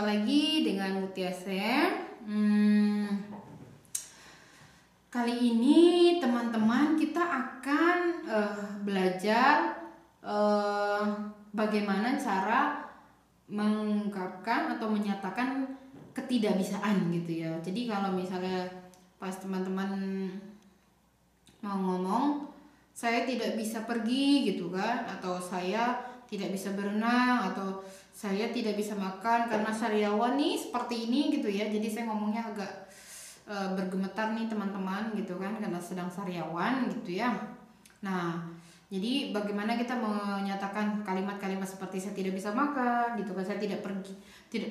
Jumpa lagi dengan Mutia Sen. Kali ini teman-teman kita akan belajar bagaimana cara mengungkapkan atau menyatakan ketidakbisaan gitu ya. Jadi kalau misalnya pas teman-teman mau ngomong, saya tidak bisa pergi gitu kan, atau saya tidak bisa berenang, atau saya tidak bisa makan karena sariawan nih seperti ini gitu ya. Jadi saya ngomongnya agak bergemetar nih teman-teman gitu kan, karena sedang sariawan gitu ya. Nah, jadi bagaimana kita menyatakan kalimat-kalimat seperti saya tidak bisa makan gitu kan, saya tidak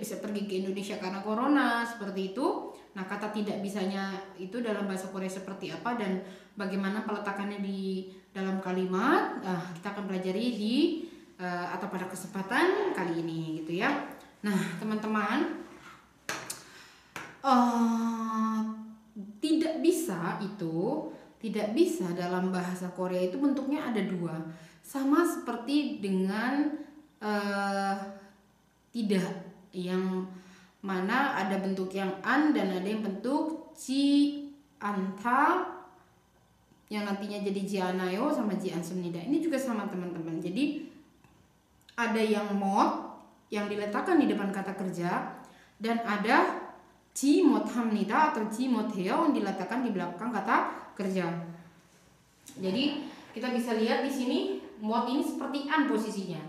bisa pergi ke Indonesia karena corona, seperti itu. Nah, kata tidak bisanya itu dalam bahasa Korea seperti apa dan bagaimana peletakannya di dalam kalimat. Nah, kita akan pelajari di atau pada kesempatan kali ini gitu ya. Nah, teman-teman, tidak bisa dalam bahasa Korea itu bentuknya ada dua, sama seperti dengan tidak, yang mana ada bentuk yang an dan ada yang bentuk ji anta, yang nantinya jadi ji anayo sama ji ansumnida. Ini juga sama teman-teman. Jadi ada yang mod yang diletakkan di depan kata kerja, dan ada ji 못합니다 atau ji 못해요 yang diletakkan di belakang kata kerja. Jadi kita bisa lihat di sini mod ini seperti an posisinya.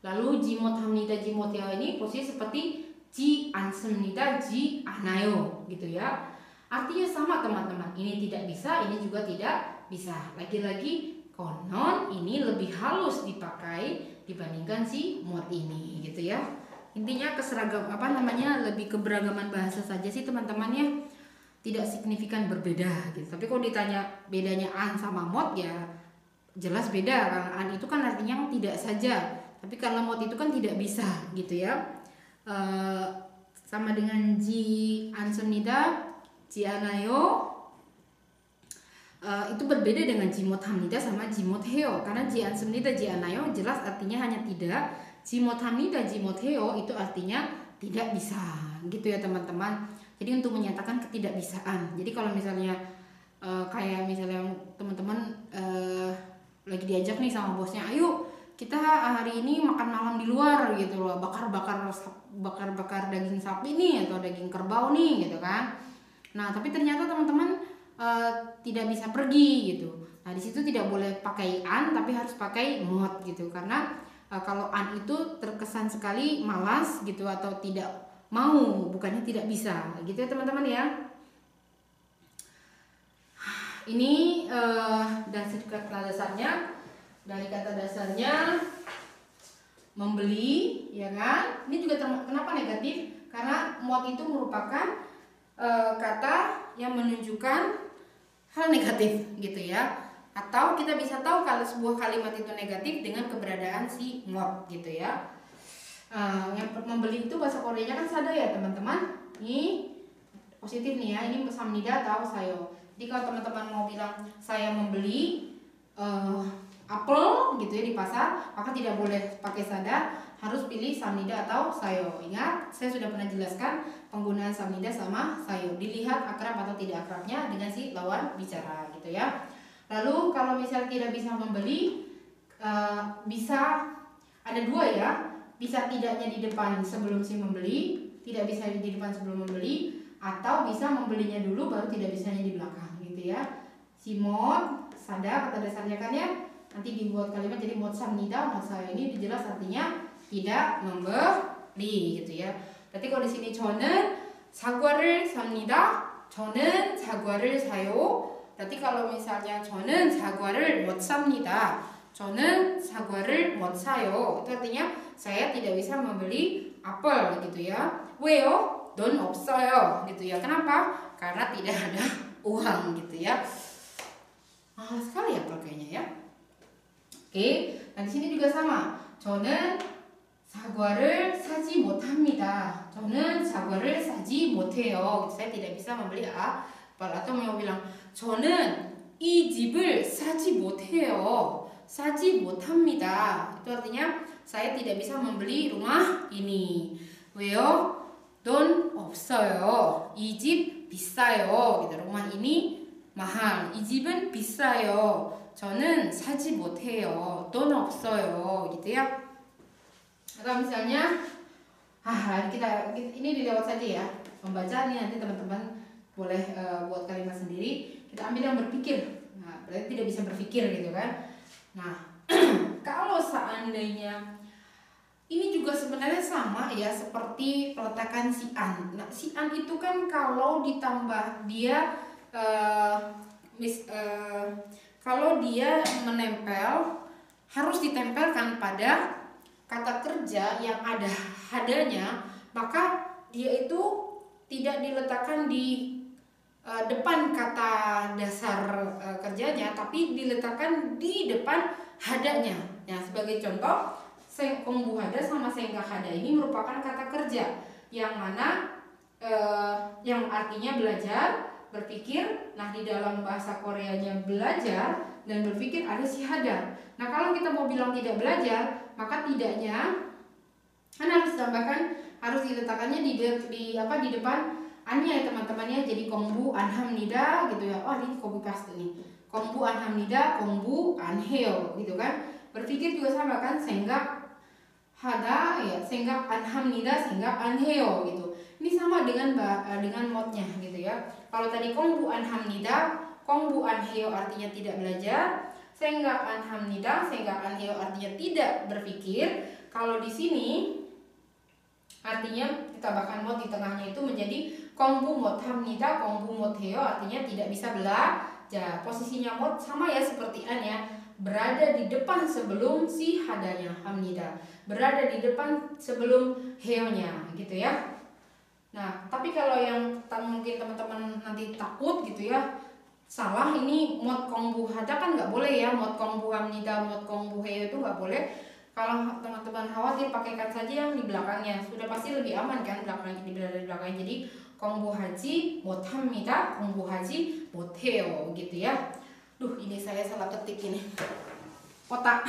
Lalu ji 못합니다, ji 못해요 ini posisi seperti ji 않습니다, ji 않아요 gitu ya. Artinya sama teman-teman. Ini tidak bisa, ini juga tidak bisa. Lagi-lagi konon ini lebih halus dipakai dibandingkan si mod ini gitu ya. Intinya lebih keberagaman bahasa saja sih teman-teman ya, tidak signifikan berbeda gitu. Tapi kalau ditanya bedanya an sama mod ya jelas beda. Karena an itu kan artinya tidak saja, tapi kalau mod itu kan tidak bisa gitu ya. Sama dengan ji ansumnida, ji anayo, itu berbeda dengan ji 못합니다 sama ji 못해요. Karena ji ansumnida, ji anayo jelas artinya hanya tidak. Ji 못합니다, ji 못해요 itu artinya tidak bisa gitu ya teman-teman. Jadi untuk menyatakan ketidakbisaan. Jadi kalau misalnya kayak misalnya teman-teman lagi diajak nih sama bosnya, ayo kita hari ini makan malam di luar gitu loh, bakar daging sapi nih atau daging kerbau nih gitu kan. Nah tapi ternyata teman-teman tidak bisa pergi gitu. Nah di situ tidak boleh pakai an, tapi harus pakai mod gitu, karena kalau an itu terkesan sekali malas gitu atau tidak mau, bukannya tidak bisa gitu ya teman-teman ya. Ini kata dasarnya, dari kata dasarnya membeli ya kan. Ini juga kenapa negatif? Karena mod itu merupakan kata yang menunjukkan hal negatif gitu ya. Atau kita bisa tahu kalau sebuah kalimat itu negatif dengan keberadaan si mod gitu ya. Yang membeli itu bahasa Koreanya kan sada ya teman-teman. Ini positif nih ya, ini samnida atau sayo. Jadi kalau teman-teman mau bilang saya membeli apel gitu ya di pasar, maka tidak boleh pakai sada, harus pilih samnida atau sayo. Ingat, saya sudah pernah jelaskan penggunaan samnida sama sayo. Dilihat akrab atau tidak akrabnya dengan si lawan bicara gitu ya. Lalu kalau misalnya tidak bisa membeli, bisa ada dua ya. Bisa tidaknya di depan sebelum si membeli, tidak bisa di depan sebelum membeli, atau bisa membelinya dulu baru tidak bisanya di belakang gitu ya. Si mod, sada kata dasarnya kan ya, nanti dibuat kalimat jadi mod samnida, mod sayo ini jelas artinya tidak membeli gitu ya. Berarti kalau di sini 저는 사과를 삽니다, 저는 사과를 사요. berarti kalau misalnya 저는 사과를 못 삽니다, 저는 사과를 못 사요, itu artinya saya tidak bisa membeli apel gitu ya. 왜요? 돈 없어요 gitu ya. Kenapa? Karena tidak ada uang gitu ya. Mahal sekali apel kayaknya ya. Oke, nah di sini juga sama. 저는 사과를 사지 못합니다. 저는 사과를 사지 못해요. Saya tidak bisa membeli apel. Atau mau bilang 저는 이 집을 사지 못해요. 사지 못합니다. itu artinya saya tidak bisa membeli rumah ini. 왜요? 없어요. 이 집 비싸요. gitu. rumah ini mahal. 이 집은 비싸요. 저는 사지 못해요. 돈 없어요. gitu ya. Atau misalnya, kita ini dilewat saja ya. Membaca nih nanti teman-teman boleh buat kalimat sendiri. Kita ambil yang berpikir. Nah, berarti tidak bisa berpikir gitu kan. Nah, kalau seandainya ini juga sebenarnya sama ya seperti peletakan si an. Nah, si an itu kan kalau ditambah dia kalau dia menempel harus ditempelkan pada kata kerja yang ada hadanya, maka dia itu tidak diletakkan di depan kata dasar kerjanya, tapi diletakkan di depan hadanya. Ya, sebagai contoh, kongbu hada sama senggak hada ini merupakan kata kerja yang mana yang artinya belajar, berpikir. Nah, di dalam bahasa Koreanya belajar dan berpikir ada si hada. Nah, kalau kita mau bilang tidak belajar, maka tidaknya kan harus ditambahkan, harus diletakkannya di depan annya ya teman-temannya. Jadi kongbu anhamnida gitu ya. Oh, ini copy paste nih. Kongbu anhamnida, kongbu anheo gitu kan. Berpikir juga sama kan, senggak hada ya, senggak anhamnida, senggak anheo gitu. Ini sama dengan modnya gitu ya. Kalau tadi kongbu anhamnida, kongbu anheo artinya tidak belajar. Senggak anhamnida, senggak anheo artinya tidak berpikir. Kalau di sini artinya ditambahkan mod di tengahnya itu menjadi kongbu 못합니다, kongbu 못해요 artinya tidak bisa belajar. Posisinya mod sama ya seperti an ya, berada di depan sebelum si hadanya hamnida, berada di depan sebelum heonya gitu ya. Nah, tapi kalau yang mungkin teman-teman nanti takut gitu ya, salah ini mod kongbu hada kan nggak boleh ya, mod kongbu hamnida, mod kongbu heo itu nggak boleh. Kalau teman-teman khawatir, pakaikan saja yang di belakangnya, sudah pasti lebih aman kan di belakangnya. Jadi kongbu haji 못합니다, kongbu haji 못해요 gitu ya. Duh, ini saya salah ketik ini otak.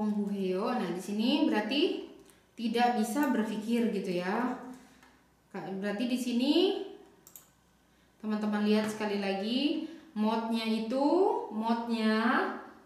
kongbu heo. Nah, di sini berarti tidak bisa berpikir gitu ya. Berarti di sini teman-teman lihat sekali lagi, modnya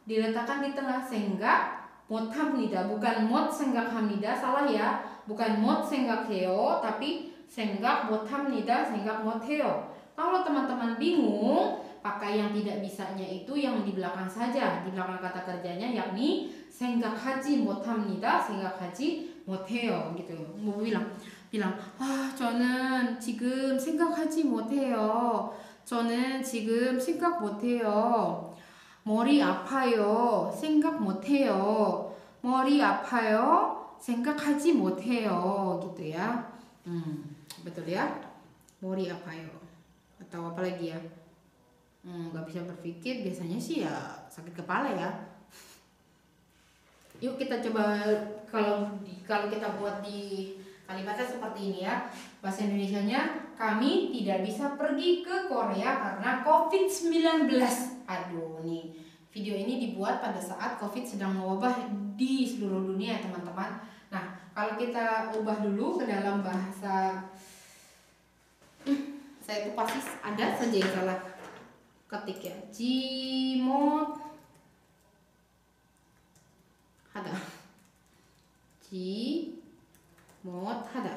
diletakkan di tengah, senggak 못합니다, bukan mod senggak hamnida, salah ya, bukan mod senggak heo, tapi senggak 못합니다, senggak 못해요. Kalau teman-teman bingung, pakai yang tidak bisanya itu yang di belakang saja, di belakang kata kerjanya, yakni 생각하지 못합니다, 생각하지 못해요 gitu. Mau bilang 저는 지금 생각하지 못해요. 저는 지금 생각 못해요. 머리 아파요. 생각 못해요. 머리 아파요. 생각하지 못해요. gitu ya. Betul ya. 머리 아파요. Atau apa lagi ya? Nggak bisa berpikir, biasanya sih ya sakit kepala ya. Yuk kita coba, kalau kita buat di kalimatnya seperti ini ya. Bahasa Indonesianya, kami tidak bisa pergi ke Korea karena COVID-19. Aduh, nih video ini dibuat pada saat COVID sedang mewabah di seluruh dunia teman-teman. Nah, kalau kita ubah dulu ke dalam bahasa, saya tuh pasti ada saja yang salah ketik ya. Jimot hada, jimot hada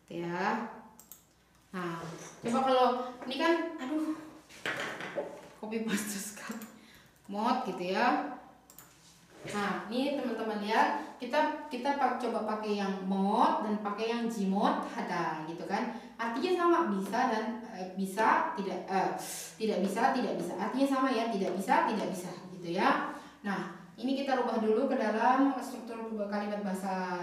ya. Nah, coba kalau ini kan, aduh, copy paste sekali, mod gitu ya. Nah, ini teman-teman lihat, kita coba pakai yang mod dan pakai yang jimot hada gitu kan. Artinya sama, bisa dan bisa, tidak bisa, artinya sama ya, tidak bisa gitu ya. Nah, ini kita rubah dulu ke dalam struktur kalimat bahasa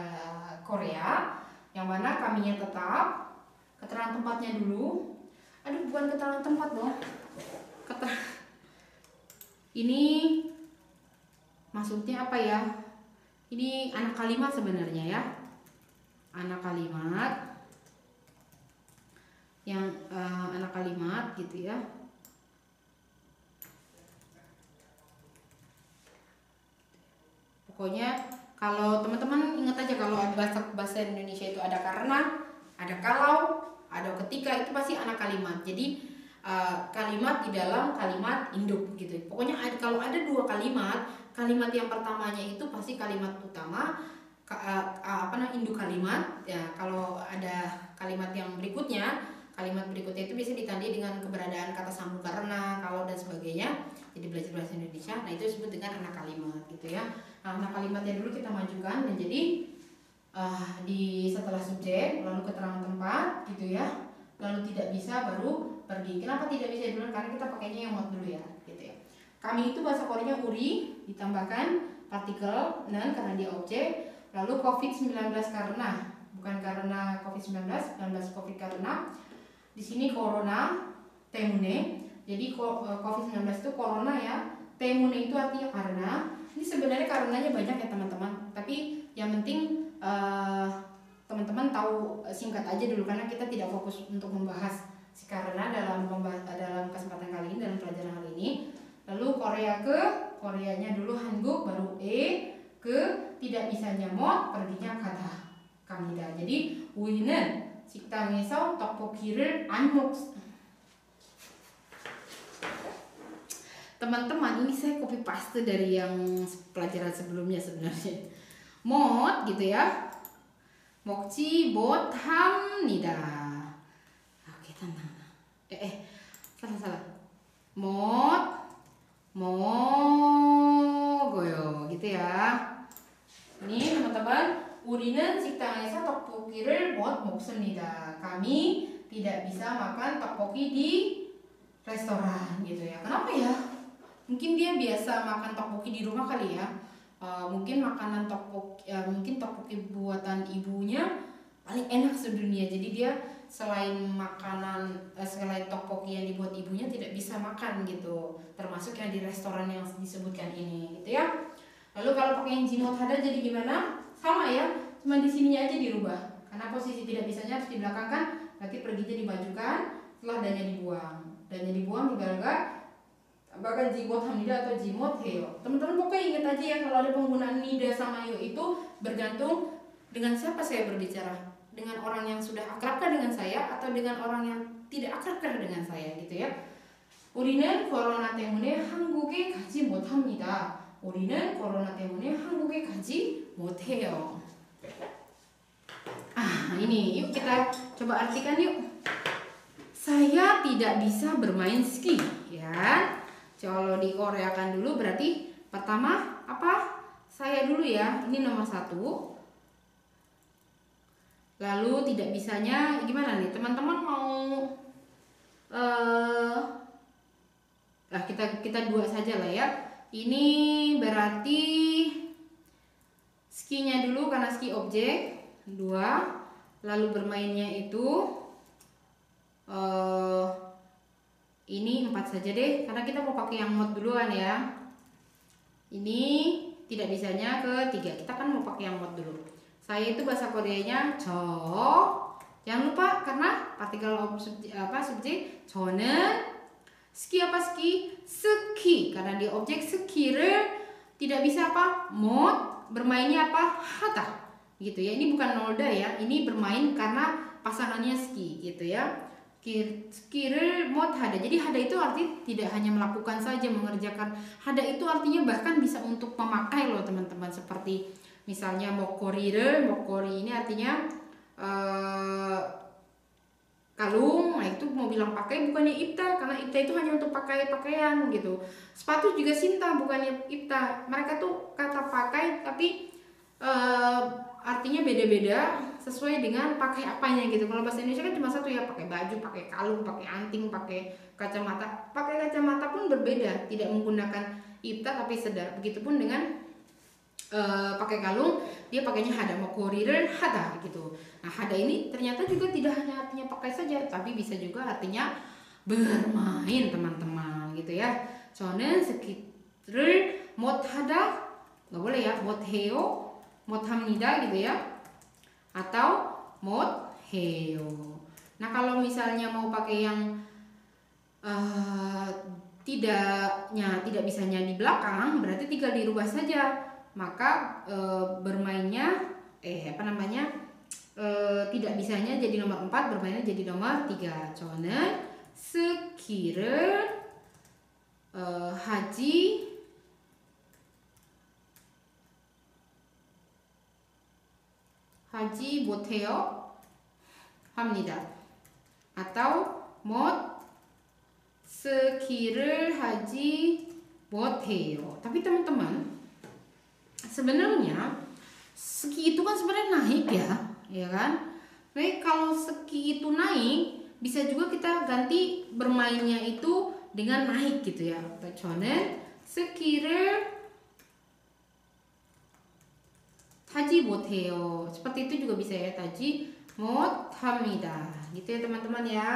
Korea, yang mana kaminya tetap, keterangan tempatnya dulu. Aduh, bukan keterangan tempat dong. Ini maksudnya apa ya? Ini anak kalimat sebenarnya ya. Anak kalimat yang anak kalimat gitu ya. Pokoknya kalau teman-teman ingat aja kalau bahasa Indonesia itu ada karena, ada kalau, ada ketika, itu pasti anak kalimat. Jadi kalimat di dalam kalimat induk gitu. Pokoknya kalau ada dua kalimat, kalimat yang pertamanya itu pasti kalimat utama, induk kalimat. Ya, kalau ada kalimat yang berikutnya, kalimat berikutnya itu bisa ditandai dengan keberadaan kata sambung karena, kalau dan sebagainya. Jadi belajar bahasa Indonesia, nah itu disebut dengan anak kalimat gitu ya. Nah, anak kalimatnya dulu kita majukan menjadi di setelah subjek, lalu keterangan tempat gitu ya. Lalu tidak bisa baru pergi. Kenapa tidak bisa dulu? Karena kita pakainya yang mod dulu ya, gitu ya. Kami itu bahasa Koreanya uri, ditambahkan partikel nen karena dia objek, lalu COVID-19 karena, bukan karena COVID-19, 19 COVID karena. Di sini corona temune. Jadi COVID-19 itu corona ya. Temune itu artinya karena. Ini sebenarnya karenanya banyak ya teman-teman. Tapi yang penting teman-teman tahu singkat aja dulu, karena kita tidak fokus untuk membahas si karena dalam kesempatan kali ini, dalam pelajaran kali ini. Lalu Koreanya dulu Hanguk, baru ke tidak bisanya mod, perginya kata 갑니다. jadi 우리는 식당에서 떡볶이를 안 먹. Teman-teman, ini saya copy paste dari yang pelajaran sebelumnya sebenarnya. Mod gitu ya. 먹지 못합니다. Oke, tenang. 사라. 먹어요 gitu ya. Ini teman-teman, 우리는 식당에서 떡볶이를 못 먹습니다. Kami tidak bisa makan tteokbokki di restoran gitu ya. Kenapa ya? Mungkin dia biasa makan tteokbokki di rumah kali ya. Mungkin makanan mungkin tteokbokki buatan ibunya paling enak sedunia. Jadi dia selain tteokbokki yang dibuat ibunya tidak bisa makan gitu. Termasuk yang di restoran yang disebutkan ini gitu ya. Lalu kalau pakai yang jimot hada jadi gimana? Sama ya, cuma di sininya aja dirubah. Karena posisi tidak bisanya harus dibelakangkan, berarti perginya dimajukan, setelah danya dibuang. Danya dibuang digalak, bahkan jimot hamida atau jimot heo. Teman-teman pokoknya ingat aja ya, kalau ada penggunaan nida sama yo itu bergantung dengan siapa saya berbicara. Dengan orang yang sudah akrabkah dengan saya atau dengan orang yang tidak akrabkah dengan saya gitu ya. 우리는 코로나 때문에 한국에 가지 못합니다. 우리는 코로나 때문에 한국에 가지 못해요. Ini yuk kita coba artikan yuk. Saya tidak bisa bermain ski, ya. Kalau dikoreakan dulu berarti pertama apa? Saya dulu ya. Ini nomor 1. Lalu tidak bisanya gimana nih? Teman-teman mau kita dua saja lah ya. Ini berarti skinya dulu karena ski objek 2, lalu bermainnya itu ini 4 saja deh karena kita mau pakai yang mod duluan ya. Ini tidak bisanya ke 3, kita kan mau pakai yang mod dulu. Saya itu bahasa Koreanya jangan lupa karena partikel subjek 저는 ski apa ski? Ski. Karena di objek ski를 tidak bisa apa? Mod. Bermainnya apa? Hata. Gitu ya. Ini bukan nolda ya. Ini bermain karena pasangannya ski gitu ya. Ski를 mod hada. Jadi hada itu arti tidak hanya melakukan saja, mengerjakan. Hada itu artinya bahkan bisa untuk memakai loh teman-teman. Seperti misalnya mokori ini artinya kalung. Nah itu mau bilang pakai bukannya ipta, karena ipta itu hanya untuk pakai pakaian gitu. Sepatu juga sinta bukannya ipta. Mereka tuh kata pakai tapi artinya beda-beda sesuai dengan pakai apanya gitu. Kalau bahasa Indonesia kan cuma satu ya, pakai baju, pakai kalung, pakai anting, pakai kacamata. Pakai kacamata pun berbeda, tidak menggunakan ipta tapi sedar. Begitupun dengan pakai kalung, dia pakainya hada, mokori를 hada gitu. Nah hada ini ternyata juga tidak hanya artinya pakai saja, tapi bisa juga artinya bermain teman-teman gitu ya. 저는 스키를 못 하다, nggak boleh ya, 못 해요, 못 합니다 gitu ya, atau 못 해요. Nah kalau misalnya mau pakai yang tidak bisanya di belakang, berarti tinggal dirubah saja. maka bermainnya tidak bisanya jadi nomor 4, bermainnya jadi nomor 3. 저는 스키를 하지 못해요 합니다. atau 못 스키를 하지 못해요. Tapi teman-teman, sebenarnya ski itu kan sebenarnya naik ya kan? Jadi kalau ski itu naik, bisa juga kita ganti bermainnya itu dengan naik gitu ya. 저는 스키를 타지 못해요. Seperti itu juga bisa ya, 타지 못합니다. Gitu ya teman-teman ya.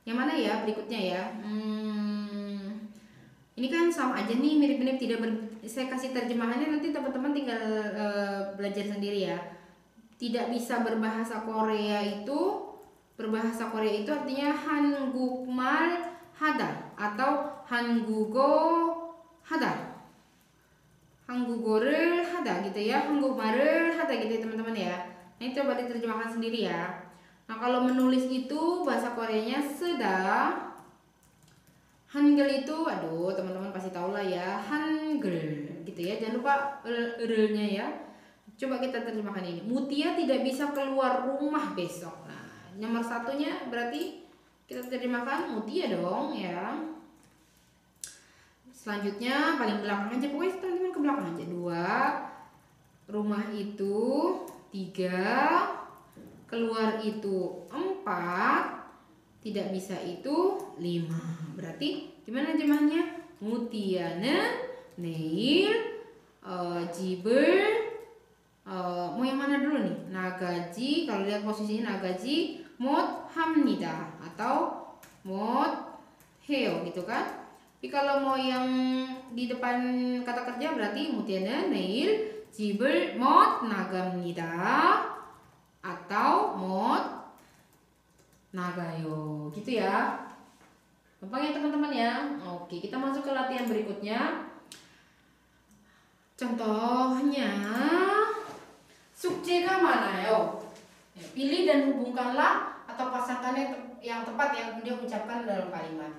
Yang mana ya berikutnya ya? Ini kan sama aja nih, mirip-mirip saya kasih terjemahannya, nanti teman-teman tinggal belajar sendiri ya. Tidak bisa berbahasa Korea itu artinya 한국말 하다 atau 한국어 하다. 한국어를 하다 gitu ya, 한국말을 hadah gitu ya teman-teman ya. Nah, ini coba diterjemahkan sendiri ya. Nah, kalau menulis itu bahasa Koreanya 쓰다. Hangul itu, aduh teman-teman pasti tahu lah ya, Hangul gitu ya. Jangan lupa nya ya. Coba kita terjemahkan ini. Mutia tidak bisa keluar rumah besok. Nah, nomor satunya berarti kita terjemahkan Mutia dong ya. Selanjutnya paling belakang aja, pokoknya teman-teman ke belakang aja. 2, rumah itu 3, keluar itu 4, tidak bisa itu 5. Berarti gimana terjemahnya? Mutia는 내일 집을 mau yang mana dulu nih? 나가지, kalau lihat posisinya 나가지 못 합니다 atau 못 해요 gitu kan? Tapi kalau mau yang di depan kata kerja berarti mutia는 내일 집을 못 나갑니다 atau 못 나가요 gitu ya. Gampang ya teman-teman ya. Oke, kita masuk ke latihan berikutnya. Contohnya 숙제가 많아요. Pilih dan hubungkanlah atau pasangkannya yang tepat yang dia ucapkan dalam kalimat.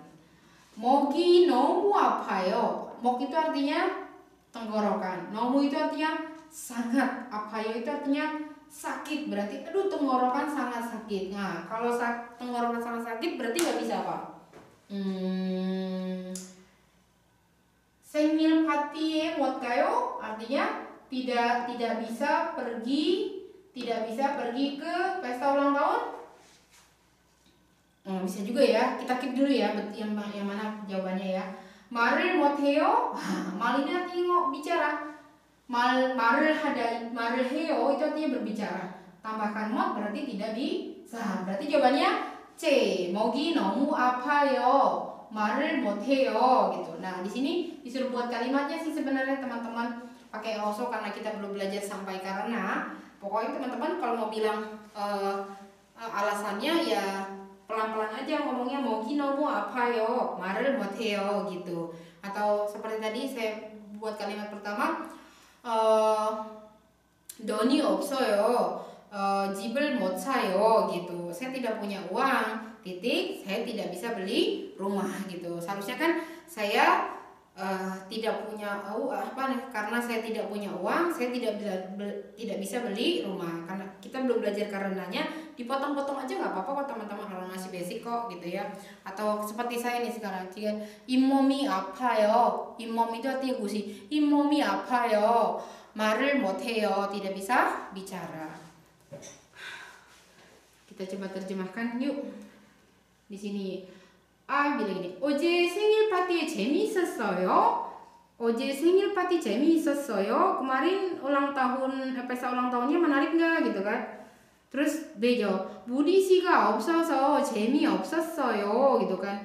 목이 너무 아파요. 목 itu artinya tenggorokan. 너무 itu artinya sangat. 아파요 itu artinya sakit. Berarti aduh tenggorokan sangat sakit. Nah, kalau tenggorokan sangat sakit berarti nggak bisa apa? 생일 파티에 못 가요? Artinya tidak bisa pergi ke pesta ulang tahun. Bisa juga ya, kita keep dulu ya yang mana jawabannya ya. 말을 못해요? 말 ini artinya bicara. 말을 해요 itu artinya berbicara. Tambahkan 못 berarti tidak bisa. Berarti jawabannya C. 목이 너무 아파요. 말을 못해요 gitu. Nah, di sini disuruh buat kalimatnya sih sebenarnya teman-teman pakai also karena kita belum belajar sampai karena. Pokoknya teman-teman kalau mau bilang alasannya ya pelan-pelan aja ngomongnya 목이 너무 아파요. 말을 못해요 gitu. Atau seperti tadi saya buat kalimat pertama 돈이 없어요. 집을 못 사요 gitu. Saya tidak punya uang. Titik, saya tidak bisa beli rumah gitu. Seharusnya kan saya tidak punya karena saya tidak punya uang, saya tidak bisa beli rumah. Karena kita belum belajar karenanya, dipotong-potong aja nggak apa-apa kok teman-teman kalau masih basic kok gitu ya. Atau seperti saya nih sekarang, jika 잇몸이 아파요. 잇몸 itu artinya gusi. 잇몸이 아파요. 말을 못해요. Tidak bisa bicara. Kita coba terjemahkan yuk. Di sini bilang gini, 어제 생일 파티 재미있었어요. 어제 생일 파티 재미있었어요. Kemarin pesta ulang tahunnya menarik nggak gitu kan? Terus B jawab, Budi 씨가 없어서 재미없었어요 gitu kan?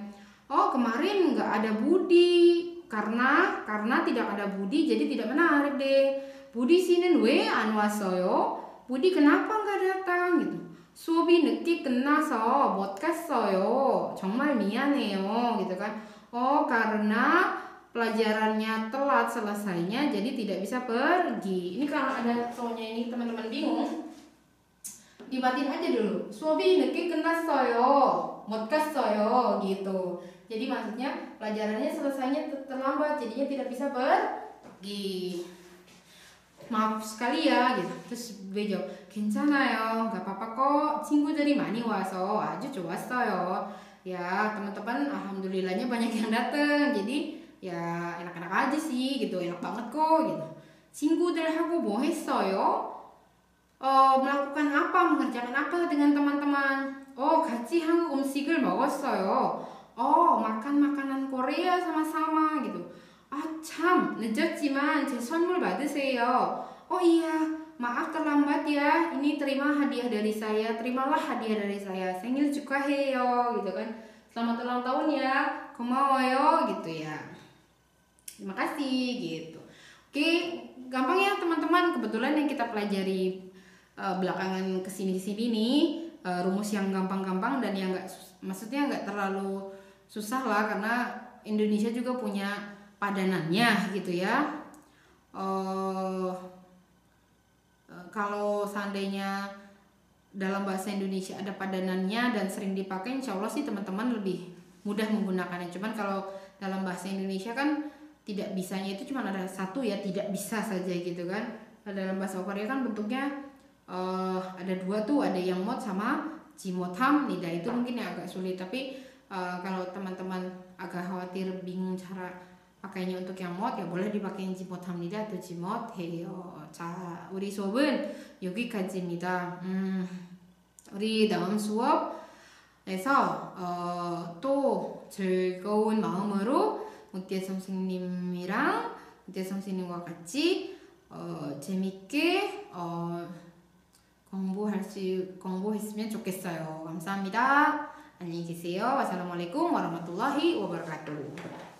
Oh kemarin nggak ada Budi karena tidak ada Budi jadi tidak menarik deh. Budi 씨는 왜 안 왔어요? Budi kenapa nggak datang gitu? 수업이 늦게 끝나서 못 갔어요. 정말 미안해요. gitu kan. Oh, karena pelajarannya telat selesainya jadi tidak bisa pergi. Ini kalau ada soalnya ini teman-teman bingung, dibatin aja dulu. 수업이 늦게 끝났어요. 못 갔어요 gitu. Jadi maksudnya pelajarannya selesainya terlambat jadinya tidak bisa pergi. Maaf sekali ya gitu. Terus gue jawab 괜찮아요 nggak apa-apa kok 친구들이 많이 와서 아주 좋았어요. Ya teman-teman alhamdulillahnya banyak yang datang jadi ya enak-enak aja sih gitu, enak banget kok gitu. 친구들하고 뭐 했어요? melakukan apa, mengerjakan apa dengan teman-teman? 같이 한국 음식을 먹었어요. makan makanan Korea sama-sama gitu. 참, 늦었지만 제 선물 받으세요. iya, maaf terlambat ya. Ini terima hadiah dari saya. Terimalah hadiah dari saya. 생일 축하해요 gitu kan. Selamat ulang tahun ya. 고마워요 gitu ya. Terima kasih gitu. Oke, gampang ya teman-teman. Kebetulan yang kita pelajari belakangan kesini-sini nih rumus yang gampang-gampang dan yang maksudnya nggak terlalu susah lah karena Indonesia juga punya padanannya gitu ya. Kalau seandainya dalam bahasa Indonesia ada padanannya dan sering dipakai, insya Allah sih teman-teman lebih mudah menggunakannya. Cuman kalau dalam bahasa Indonesia kan tidak bisanya itu cuma ada satu ya, tidak bisa saja gitu kan. Dalam bahasa Korea kan bentuknya ada dua tuh, ada yang mod sama jimotam nida, itu mungkin yang agak sulit. Tapi kalau teman-teman agak khawatir bingung cara pakainya untuk yang mod, ya boleh dipakai jimotam nida atau jimot heyo. 자, 우리 수업은 여기까지입니다. 우리 다음 수업에서 또 즐거운 마음으로 무띠 선생님이랑 무띠 선생님과 같이 재밌게 공부했으면 좋겠어요. 감사합니다. 안녕히 계세요. wassalamualaikum warahmatullahi wabarakatuh.